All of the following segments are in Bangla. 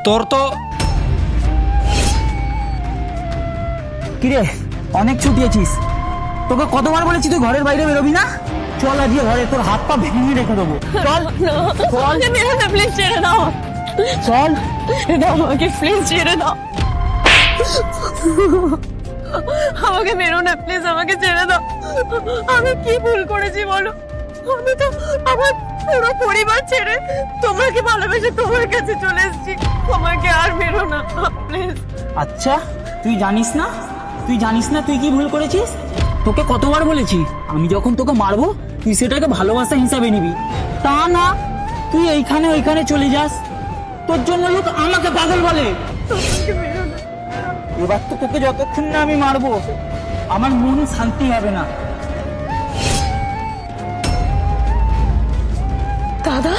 তোর তো কিরে অনেক ছুটিয়েছিস, তোকে কতবার বলেছি তুই ঘরের বাইরে বেরোবি না। চল আজকে ঘরে, তোর হাত পা ভেঙে রেখে দেবো। চল চল মেরো না প্লিজ, ছেড়ে দাও, চল। আমাকে প্লিজ ছেড়ে দাও, আমাকে মেরো না প্লিজ, আমাকে ছেড়ে দাও। আমি কি ভুল করেছি বলো? আমি তো আমার পুরো পরিবার ছেড়ে তোমাকে ভালোবেসে তোমার কাছে চলে এসেছি, আমাকে আর মেরো না প্লিজ। আচ্ছা তুই জানিস না, তুই জানিস না তুই কি ভুল করেছিস? তোকে কতবার বলেছি আমি যখন তোকে মারবো তুই সেটাকে ভালোবাসা হিসাবে নিবি, তা না তুই এইখানে ওইখানে চলে যাস। তোর জন্য লোক আমাকে পাগল বলে। আমাকে মেরো না। এবার তো তোকে যতক্ষণ না আমি মারবো আমার মন শান্তি হবে না। দাদা,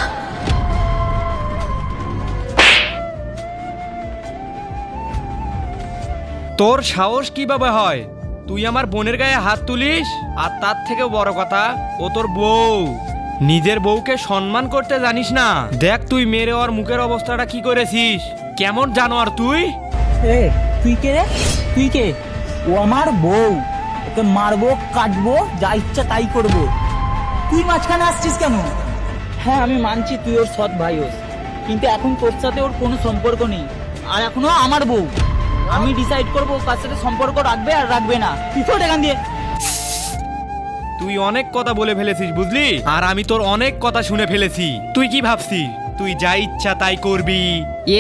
তোর সাহস কিভাবে হয় তুই আমার বোনের গায়ে হাত তুলিস? আর তার থেকেও বড় কথা, ও তোর বউ। নিজের বউকে সম্মান করতে জানিস না? দেখ তুই মেরে ওর মুখের অবস্থাটা কি করেছিস। কেমন জানোয়ার তুই। এ তুই কে রে? তুই কে? ও আমার বউ, ওকে মারবো কাটবো যা ইচ্ছা তাই করবো। তুই মাঝখানে আসছিস কেন? হ্যাঁ আমি মানছি তুই ওর সৎ ভাই হোস, কিন্তু এখন তোর সাথে ওর কোনো সম্পর্ক নেই। আর এখনো আমার বউ, আমি ডিসাইড করবো ওর কাছ সাথে সম্পর্ক রাখবে আর রাখবে না। তুই তো এখান দিয়ে। তুই অনেক কথা বলে ফেলেছিস বুঝলি, আর আমি তোর অনেক কথা শুনে ফেলেছি। তুই কি ভাবছিস তুই যা ইচ্ছা তাই করবি?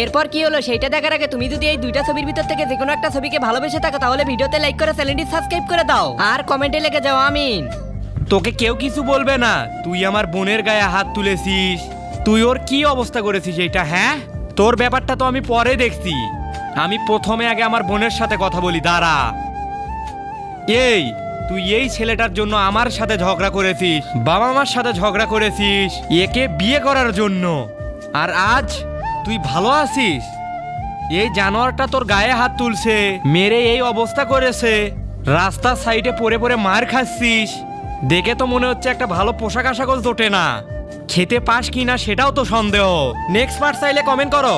এরপর কি হলো সেটা দেখার আগে তুমি যদি এই দুইটা ছবির ভিতর থেকে যে কোনো একটা ছবিকে ভালোবেসে থাকো তাহলে ভিডিওতে লাইক করে চ্যানেলটি সাবস্ক্রাইব করে দাও আর কমেন্টে লিখে যাও আমিন। তোকে কেউ কিছু বলবে না। তুই আমার বোনের গায়ে হাত তুলেছিস, তুই ওর কি অবস্থা করেছিস এইটা। হ্যাঁ তোর ব্যাপারটা তো আমি পরে দেখছি, আমি প্রথমে আগে আমার বোনের সাথে কথা বলি, দাঁড়া। এই তুই এই ছেলেটার জন্য আমার সাথে ঝগড়া করেছিস, বাবা মার সাথে ঝগড়া করেছিস একে বিয়ে করার জন্য, আর আজ তুই ভালো আছিস? এই জানোয়ারটা তোর গায়ে হাত তুলছে, মেরে এই অবস্থা করেছে, রাস্তার সাইডে পড়ে পড়ে মার খাচ্ছিস। দেখে তো মনে হচ্ছে একটা ভালো পোশাক আশাকও জোটে না, খেতে পাস কিনা সেটাও তো সন্দেহ। নেক্সট পার্ট চাইলে কমেন্ট করো।